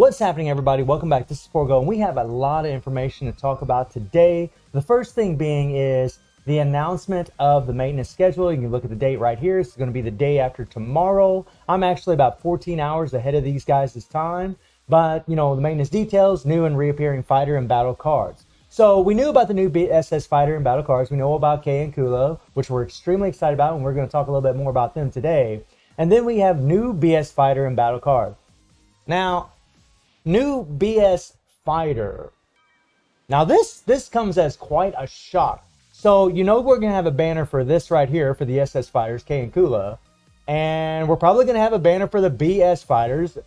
What's happening, everybody? Welcome back. This is Forgo, and we have a lot of information to talk about today. The first thing being is the announcement of the maintenance schedule. You can look at the date right here. It's going to be the day after tomorrow. I'm actually about 14 hours ahead of these guys' time. But, you know, the maintenance details, new and reappearing fighter and battle cards. So we knew about the new SS fighter and battle cards. We know about Kay and Kula, which we're extremely excited about, and we're going to talk a little bit more about them today. And then we have new BS fighter and battle card. Now, new BS fighter. Now this comes as quite a shock. So you know we're gonna have a banner for this right here for the SS fighters, Kay and Kula, and we're probably gonna have a banner for the BS fighters,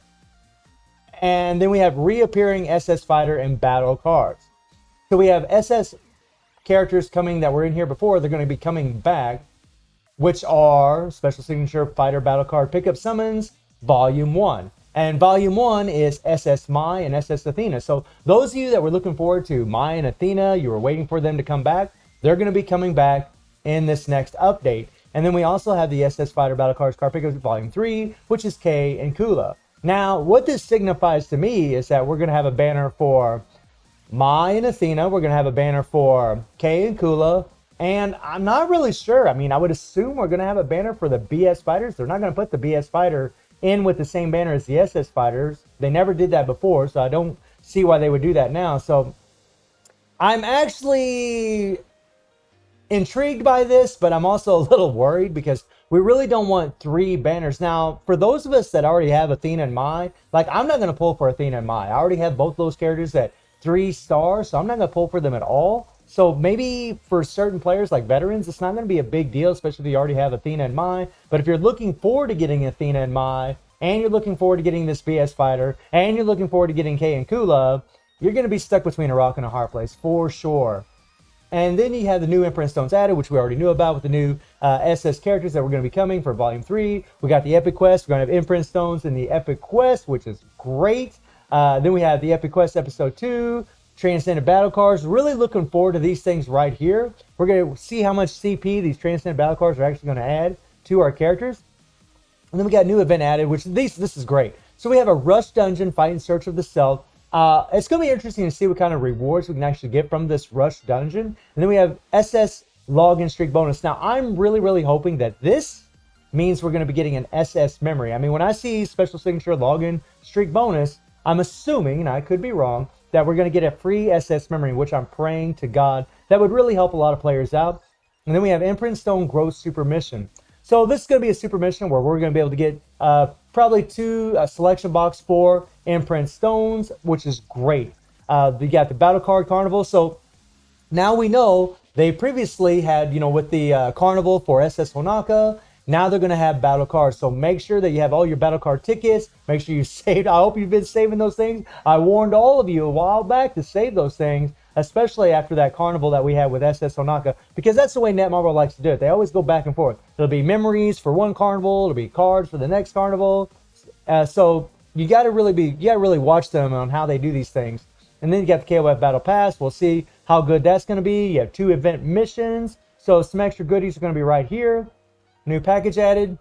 and then we have reappearing SS fighter and battle cards. So we have SS characters coming that were in here before. They're going to be coming back, which are special signature fighter battle card pickup summons volume 1. And volume 1 is SS Mai and SS Athena. So those of you that were looking forward to Mai and Athena, you were waiting for them to come back, they're going to be coming back in this next update. And then we also have the SS Fighter Battle Cards Card Pickups Volume 3, which is Kay and Kula. Now, what this signifies to me is that we're going to have a banner for Mai and Athena. We're going to have a banner for Kay and Kula. And I'm not really sure. I mean, I would assume we're going to have a banner for the BS Fighters. They're not going to put the BS Fighter in with the same banner as the SS fighters. They never did that before, so I don't see why they would do that now. So I'm actually intrigued by this, but I'm also a little worried because we really don't want 3 banners. Now, for those of us that already have Athena and Mai, like I'm not going to pull for Athena and Mai. I already have both those characters at 3 stars, so I'm not going to pull for them at all. So maybe for certain players like veterans, it's not going to be a big deal, especially if you already have Athena and Mai. But if you're looking forward to getting Athena and Mai, and you're looking forward to getting this BS fighter, and you're looking forward to getting Kay and Kula, you're going to be stuck between a rock and a hard place for sure. And then you have the new Imprint Stones added, which we already knew about with the new SS characters that were going to be coming for Volume 3. We got the Epic Quest. We're going to have Imprint Stones in the Epic Quest, which is great. Then we have the Epic Quest Episode 2. Transcendent battle cards. Really looking forward to these things right here. We're going to see how much CP these transcendent battle cards are actually going to add to our characters. And then we got new event added, which this is great. So we have a Rush Dungeon, Fight in Search of the Self. It's going to be interesting to see what kind of rewards we can actually get from this Rush Dungeon. And then we have SS Login Streak Bonus. Now, I'm really hoping that this means we're going to be getting an SS Memory. I mean, when I see Special Signature Login Streak Bonus, I'm assuming, and I could be wrong, that we're going to get a free SS Memory, which I'm praying to God that would really help a lot of players out. And then we have Imprint Stone Growth Super Mission. So this is going to be a super mission where we're going to be able to get probably 2 selection box for Imprint Stones, which is great. You got the Battle Card Carnival. So now we know they previously had, you know, with the Carnival for SS Honaka. Now they're going to have battle cards. So make sure that you have all your battle card tickets. Make sure you saved. I hope you've been saving those things. I warned all of you a while back to save those things, especially after that carnival that we had with SS Honaka, because that's the way Netmarble likes to do it. They always go back and forth. It'll be memories for one carnival. It'll be cards for the next carnival. So you got to really watch them on how they do these things. And then you got the KOF Battle Pass. We'll see how good that's going to be. You have 2 event missions. So some extra goodies are going to be right here. New package added.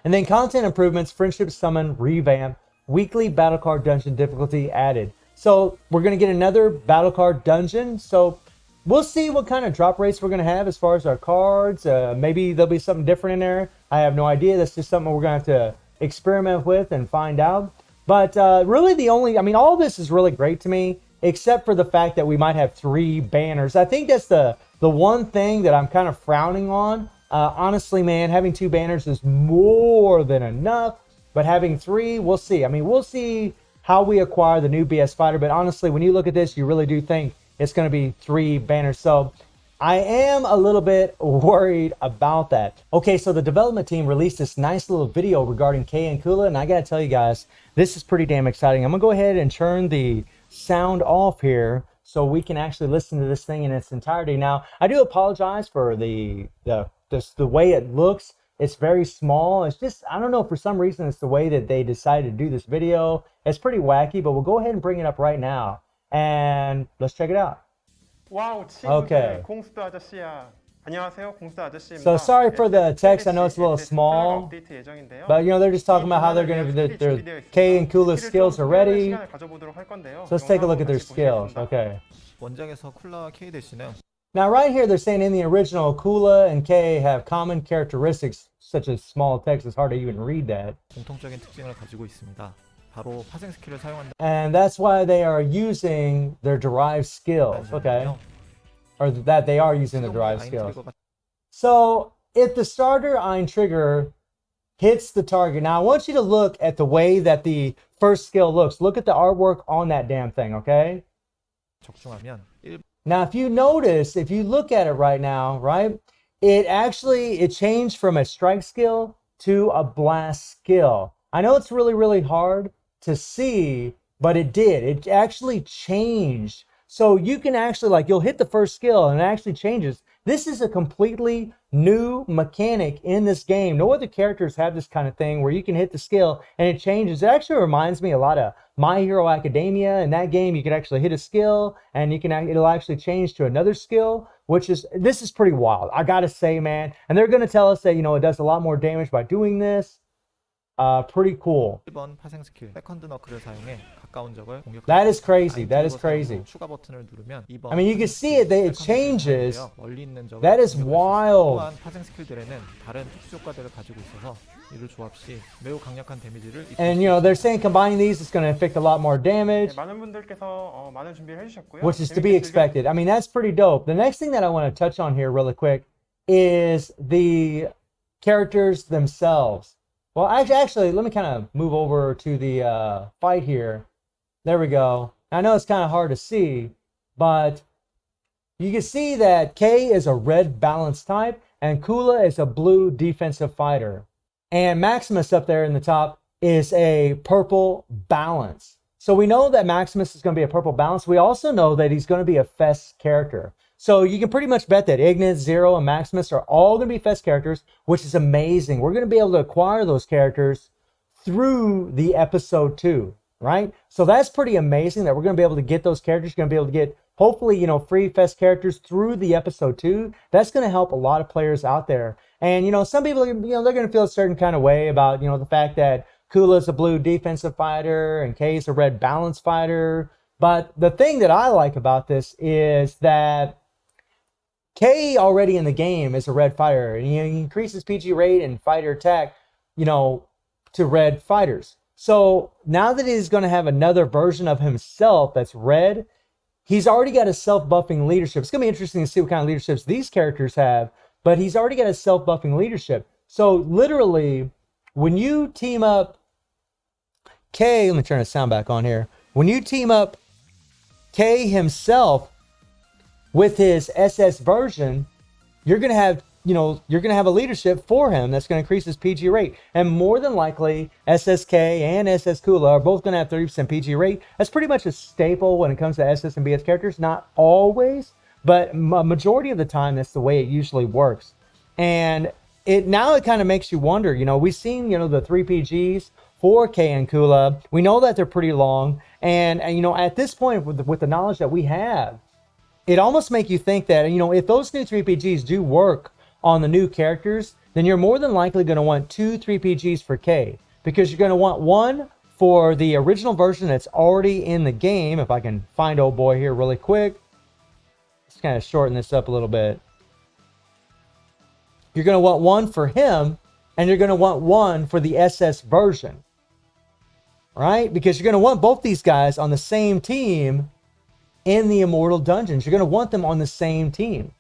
And then content improvements, friendship summon, revamp, weekly battle card dungeon difficulty added. So we're going to get another battle card dungeon. So we'll see what kind of drop rates we're going to have as far as our cards. Maybe there'll be something different in there. I have no idea. That's just something we're going to have to experiment with and find out. But really all of this is really great to me, except for the fact that we might have 3 banners. I think that's the one thing that I'm kind of frowning on. Honestly, man, having 2 banners is more than enough, but having 3, we'll see. I mean, we'll see how we acquire the new BS fighter, but honestly, when you look at this, you really do think it's going to be 3 banners. So I am a little bit worried about that. Okay, so the development team released this nice little video regarding Kay and Kula, and I got to tell you guys, this is pretty damn exciting. I'm going to go ahead and turn the sound off here so we can actually listen to this thing in its entirety. Now, I do apologize for the way it looks. It's very small. It's just, I don't know, for some reason it's the way that they decided to do this video. It's pretty wacky, but we'll go ahead and bring it up right now and let's check it out. 와우, 친구들, Okay. 공수도 아저씨야. 안녕하세요, 공수 아저씨입니다. So sorry for the text. I know it's a little SS small, 업데이트 예정인데요. but you know they're just talking about how they're going to be their K and Kula's skills are ready. 시간을 가져보도록 할 건데요. So let's take a look at their 다시 skills. 보시겠습니다. Okay. 원작에서 쿨라와 K 대시는 Now right here they're saying in the original Kula and K have common characteristics such as small text. It's hard to even read that. 공통적인 특징을 가지고 있습니다. 바로 파생 스킬을 사용한다는 And that's why they are using their derived skills. Okay. 점인데요. Or that they are using the 수동의 derived 아인 skills. 트리거가 So if the starter Ein Trigger hits the target, now I want you to look at the way that the first skill looks. Look at the artwork on that damn thing, okay? 적중하면 Now, if you notice, if you look at it right now, right, it changed from a strike skill to a blast skill. I know it's really, really hard to see, but it did. It actually changed. So you can actually, like, you'll hit the first skill and it actually changes. This is a completely new mechanic in this game. No other characters have this kind of thing where you can hit the skill and it changes. It actually reminds me a lot of My Hero Academia. In that game, you can actually hit a skill and it'll actually change to another skill, this is pretty wild. I gotta say, man. And they're gonna tell us that, you know, it does a lot more damage by doing this. Pretty cool. 1번 파생 스킬 세컨드 너클을 사용해 가까운 적을 공격합니다. That is crazy. 아인 That is 트리거 crazy. 사용 후 추가 버튼을 누르면 2번 I mean, you can see it. It 세컨드 changes. 사용하여 멀리 있는 적을 That is 공격할 수 있습니다. wild. 또한 파생 스킬들에는 다른 특수 효과들을 가지고 있어서 이를 조합 시 매우 강력한 데미지를 입힐 And 수 you know, they're 있습니다. saying combining these is going to inflict a lot more 네, damage, 많은 분들께서 많은 준비를 해주셨고요. which is to be 재밌게 expected. I mean, that's pretty dope. The next thing that I want to touch on here really quick is the characters themselves. Well, actually, let me kind of move over to the fight here. There we go. I know it's kind of hard to see, but you can see that K is a red balance type and Kula is a blue defensive fighter. And Maximus up there in the top is a purple balance. So we know that Maximus is going to be a purple balance. We also know that he's going to be a Fest character. So you can pretty much bet that Ignis, Zero, and Maximus are all going to be Fest characters, which is amazing. We're going to be able to acquire those characters through the episode 2, right? So that's pretty amazing that we're going to be able to get those characters. You're going to be able to get, hopefully, you know, free Fest characters through the episode 2. That's going to help a lot of players out there. And, you know, some people, you know, they're going to feel a certain kind of way about, you know, the fact that Kula's a blue defensive fighter and K's a red balance fighter. But the thing that I like about this is that K already in the game is a red fighter, and he increases PG rate and fighter attack, you know, to red fighters. So now that he's going to have another version of himself that's red, he's already got a self-buffing leadership. It's going to be interesting to see what kind of leaderships these characters have, but he's already got a self-buffing leadership. So literally, when you team up K, let me turn the sound back on here. When you team up K himself with his SS version, you're going to have, you know, you're going to have a leadership for him that's going to increase his PG rate. And more than likely, SSK and SS Kula are both going to have 30% PG rate. That's pretty much a staple when it comes to SS and BS characters. Not always, but majority of the time, that's the way it usually works. And now it kind of makes you wonder, you know, we've seen, you know, the 3 PGs for K and Kula. We know that they're pretty long. And you know, at this point, with the knowledge that we have, it almost make you think that, you know, if those new 3PGs do work on the new characters, then you're more than likely going to want 2 3PGs for K, because you're going to want one for the original version that's already in the game. If I can find old boy here really quick, let's kind of shorten this up a little bit. You're going to want one for him, and you're going to want one for the SS version, right? Because you're going to want both these guys on the same team in the Immortal Dungeons. You're going to want them on the same team.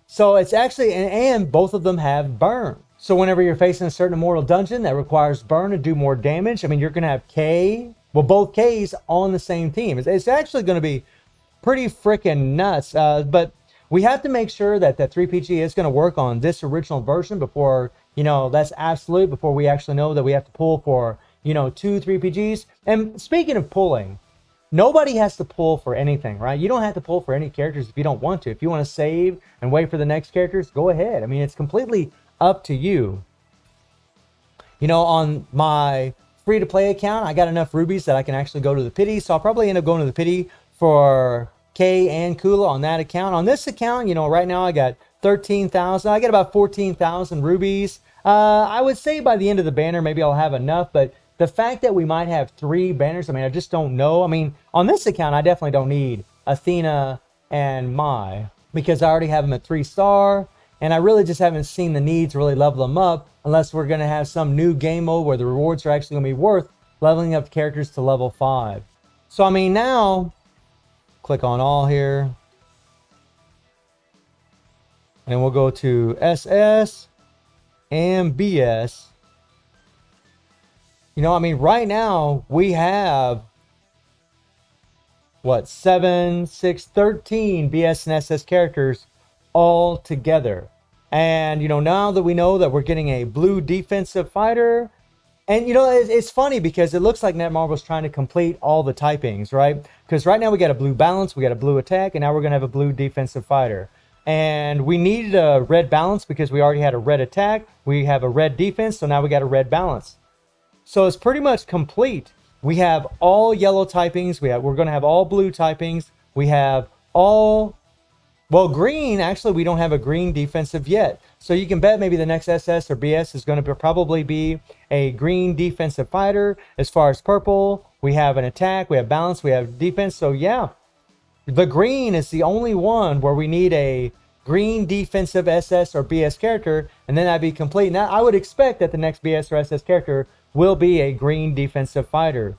So it's actually, and both of them have burn. So whenever you're facing a certain Immortal Dungeon that requires burn to do more damage, I mean, you're going to have K, well, both Ks on the same team. It's actually going to be pretty freaking nuts. But we have to make sure that that 3PG is going to work on this original version before, you know, that's absolute, before we actually know that we have to pull for, you know, 2 3PGs. And speaking of pulling, nobody has to pull for anything, right? You don't have to pull for any characters if you don't want to. If you want to save and wait for the next characters, go ahead. I mean, it's completely up to you. You know, on my free-to-play account, I got enough rubies that I can actually go to the pity. So I'll probably end up going to the pity for K and Kula on that account. On this account, you know, right now I got 13,000. I get about 14,000 rubies. I would say by the end of the banner, maybe I'll have enough, but the fact that we might have 3 banners, I mean, I just don't know. I mean, on this account, I definitely don't need Athena and Mai because I already have them at 3-star, and I really just haven't seen the need to really level them up unless we're going to have some new game mode where the rewards are actually going to be worth leveling up characters to level 5. So, I mean, now, click on all here. And we'll go to SS and BS. You know, I mean, right now we have what, 7, 6, 13 BS and SS characters all together. And, you know, now that we know that we're getting a blue defensive fighter, and, you know, it's funny because it looks like Netmarble's trying to complete all the typings, right? Because right now we got a blue balance, we got a blue attack, and now we're going to have a blue defensive fighter. And we needed a red balance because we already had a red attack. We have a red defense, so now we got a red balance. So it's pretty much complete. We have all yellow typings. We're going to have all blue typings. We have all, well, green. Actually, we don't have a green defensive yet. So you can bet maybe the next SS or BS is going to probably be a green defensive fighter. As far as purple, we have an attack, we have balance, we have defense. So yeah, the green is the only one where we need a green defensive SS or BS character, and then that'd be complete. Now, I would expect that the next BS or SS character will be a green defensive fighter.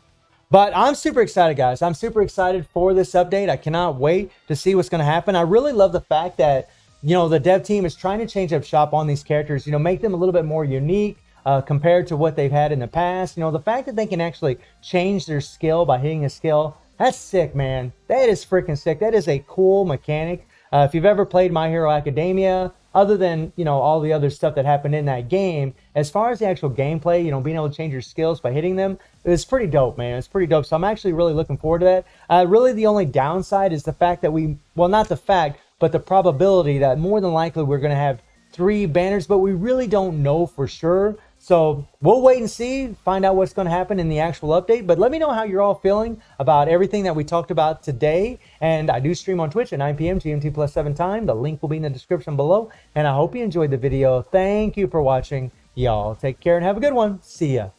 But I'm super excited, guys. I'm super excited for this update. I cannot wait to see what's going to happen. I really love the fact that, you know, the dev team is trying to change up shop on these characters, you know, make them a little bit more unique compared to what they've had in the past. You know, the fact that they can actually change their skill by hitting a skill, that's sick, man. That is freaking sick. That is a cool mechanic. If you've ever played My Hero Academia, other than, you know, all the other stuff that happened in that game, as far as the actual gameplay, you know, being able to change your skills by hitting them, it's pretty dope, man. It's pretty dope. So I'm actually really looking forward to that. Really, the only downside is the fact that well, not the fact, but the probability that more than likely we're going to have 3 banners, but we really don't know for sure. So we'll wait and see, find out what's going to happen in the actual update. But let me know how you're all feeling about everything that we talked about today. And I do stream on Twitch at 9 p.m. GMT plus 7 time. The link will be in the description below. And I hope you enjoyed the video. Thank you for watching. Y'all take care and have a good one. See ya.